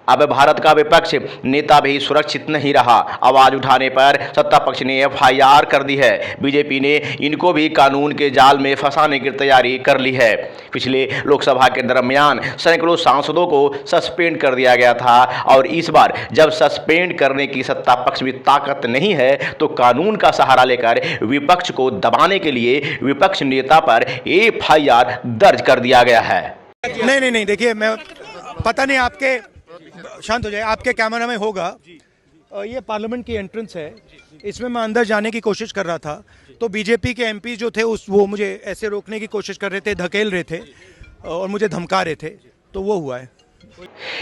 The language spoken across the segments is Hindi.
अब भारत का विपक्ष नेता भी सुरक्षित नहीं रहा। आवाज उठाने पर सत्ता पक्ष ने एफआईआर कर दी है। बीजेपी ने इनको भी कानून के जाल में फंसाने की तैयारी कर ली है। पिछले लोकसभा के दरमियान सैकड़ों सांसदों को सस्पेंड कर दिया गया था और इस बार जब सस्पेंड करने की सत्ता पक्ष में ताकत नहीं है तो कानून का सहारा लेकर विपक्ष को दबाने के लिए विपक्ष नेता पर एफआईआर दर्ज कर दिया गया है। नहीं, देखिए, मैं पता नहीं आपके, शांत हो जाए, आपके कैमरा में होगा। ये पार्लियामेंट की एंट्रेंस है, इसमें मैं अंदर जाने की कोशिश कर रहा था तो बीजेपी के एमपी जो थे वो मुझे ऐसे रोकने की कोशिश कर रहे थे, धकेल रहे थे और मुझे धमका रहे थे, तो वो हुआ है।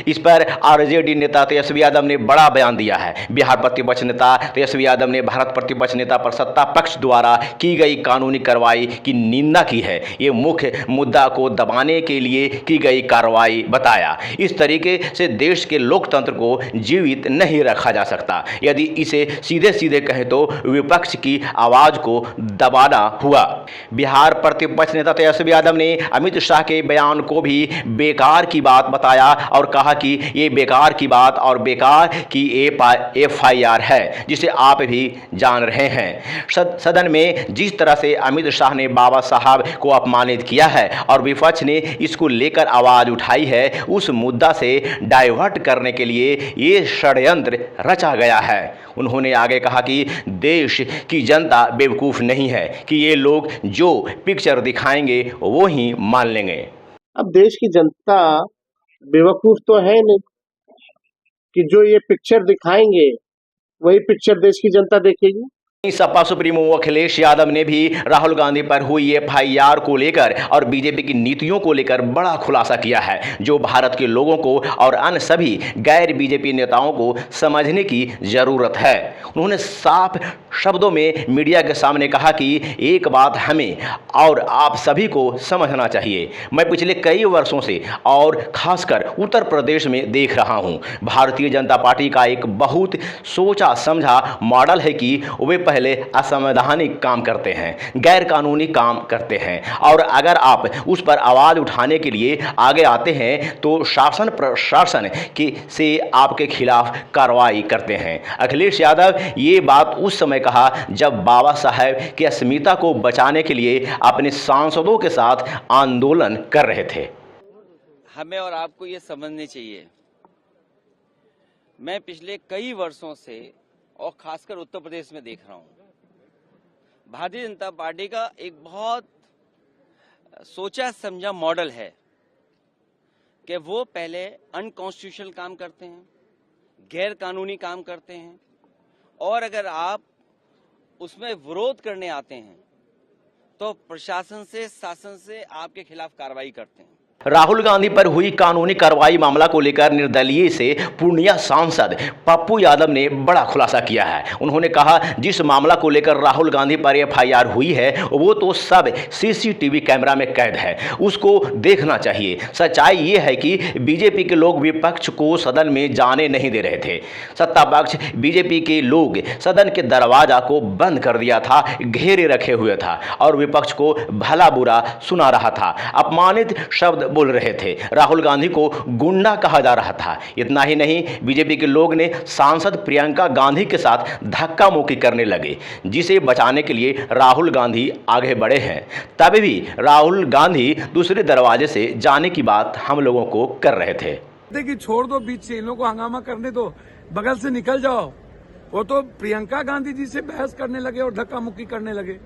इस पर आरजेडी नेता तेजस्वी यादव ने बड़ा बयान दिया है। बिहार प्रतिपक्ष नेता तेजस्वी यादव ने भारत प्रतिपक्ष नेता पर सत्ता पक्ष द्वारा की गई कानूनी कार्रवाई की निंदा की है। ये मुख्य मुद्दा को दबाने के लिए की गई कार्रवाई बताया। इस तरीके से देश के लोकतंत्र को जीवित नहीं रखा जा सकता। यदि इसे सीधे सीधे कहें तो विपक्ष की आवाज को दबाना हुआ। बिहार प्रतिपक्ष नेता तेजस्वी यादव ने अमित शाह के बयान को भी बेकार की बात बताया और कहा कि ये बेकार की बात और बेकार की एफआईआर है जिसे आप भी जान रहे हैं। सदन में जिस तरह से अमित शाह ने बाबा साहब को अपमानित किया है और विपक्ष ने इसको लेकर आवाज उठाई है, उस मुद्दा से डाइवर्ट करने के लिए ये षड्यंत्र रचा गया है। उन्होंने आगे कहा कि देश की जनता बेवकूफ़ नहीं है कि ये लोग जो पिक्चर दिखाएंगे वो ही मान लेंगे। अब देश की जनता बेवकूफ तो है नहीं कि जो ये पिक्चर दिखाएंगे वही पिक्चर देश की जनता देखेगी। सपा सुप्रीमो अखिलेश यादव ने भी राहुल गांधी पर हुई एफआईआर को लेकर और बीजेपी की नीतियों को लेकर बड़ा खुलासा किया है, जो भारत के लोगों को और अन्य सभी गैर बीजेपी नेताओं को समझने की जरूरत है। उन्होंने साफ शब्दों में मीडिया के सामने कहा कि एक बात हमें और आप सभी को समझना चाहिए। मैं पिछले कई वर्षों से और खासकर उत्तर प्रदेश में देख रहा हूं, भारतीय जनता पार्टी का एक बहुत सोचा समझा मॉडल है कि वे पहले असंवैधानिक काम करते हैं, गैर कानूनी काम करते हैं और अगर आप उस पर आवाज उठाने के लिए आगे आते हैं तो शासन प्रशासन से आपके खिलाफ कार्रवाई करते हैं। अखिलेश यादव ये बात उस समय कहा जब बाबा साहब की अस्मिता को बचाने के लिए अपने सांसदों के साथ आंदोलन कर रहे थे। हमें और आपको ये समझनी चाहिए, मैं पिछले कई वर्षों से और खासकर उत्तर प्रदेश में देख रहा हूं, भारतीय जनता पार्टी का एक बहुत सोचा समझा मॉडल है कि वो पहले अनकॉन्स्टिट्यूशनल काम करते हैं, गैर कानूनी काम करते हैं और अगर आप उसमें विरोध करने आते हैं तो प्रशासन से, शासन से आपके खिलाफ कार्रवाई करते हैं। राहुल गांधी पर हुई कानूनी कार्रवाई मामला को लेकर निर्दलीय से पूर्णिया सांसद पप्पू यादव ने बड़ा खुलासा किया है। उन्होंने कहा जिस मामला को लेकर राहुल गांधी पर एफआईआर हुई है वो तो सब सीसीटीवी कैमरा में कैद है, उसको देखना चाहिए। सच्चाई ये है कि बीजेपी के लोग विपक्ष को सदन में जाने नहीं दे रहे थे। सत्ता पक्ष बीजेपी के लोग सदन के दरवाजा को बंद कर दिया था, घेरे रखे हुए था और विपक्ष को भला बुरा सुना रहा था, अपमानित शब्द बोल रहे थे, राहुल गांधी को गुंडा कहा जा रहा था। इतना ही नहीं, बीजेपी के लोग ने सांसद प्रियंका गांधी के साथ धक्का मुक्की करने लगे, जिसे बचाने के लिए राहुल गांधी आगे बढ़े हैं। तब भी राहुल गांधी दूसरे दरवाजे से जाने की बात हम लोगों को कर रहे थे। कि छोड़ दो, बीच से इन लोगों को हंगामा करने दो, बगल से निकल जाओ। वो तो प्रियंका गांधी जी से बहस करने लगे और धक्का मुक्की करने लगे,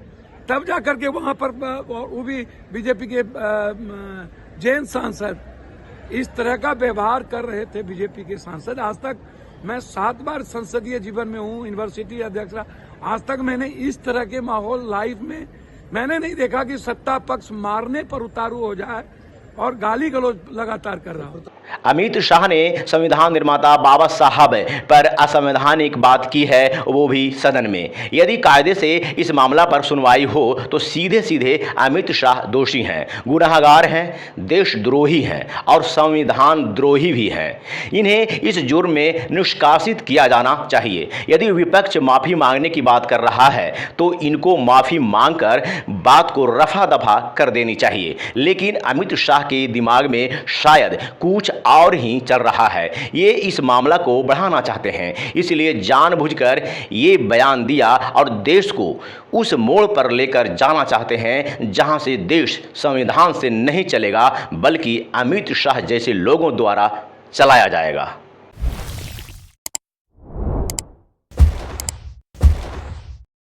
तब जाकर के वहां पर वो भी बीजेपी के जैन सांसद इस तरह का व्यवहार कर रहे थे। बीजेपी के सांसद, आज तक मैं 7 बार संसदीय जीवन में हूँ, यूनिवर्सिटी अध्यक्ष, आज तक मैंने इस तरह के माहौल लाइफ में मैंने नहीं देखा कि सत्ता पक्ष मारने पर उतारू हो जाए और गाली गलौज लगातार कर रहा होता। अमित शाह ने संविधान निर्माता बाबा साहब पर असंवैधानिक बात की है, वो भी सदन में। यदि कायदे से इस मामला पर सुनवाई हो तो सीधे सीधे अमित शाह दोषी हैं, गुनहगार हैं, देशद्रोही हैं और संविधान द्रोही भी हैं। इन्हें इस जुर्म में निष्कासित किया जाना चाहिए। यदि विपक्ष माफी मांगने की बात कर रहा है तो इनको माफी मांगकर बात को रफा दफा कर देनी चाहिए। लेकिन अमित शाह के दिमाग में शायद कुछ और ही चल रहा है। ये इस मामला को बढ़ाना चाहते हैं, इसलिए जानबूझकर ये बयान दिया और देश को उस मोड़ पर लेकर जाना चाहते हैं जहां से देश संविधान से नहीं चलेगा बल्कि अमित शाह जैसे लोगों द्वारा चलाया जाएगा।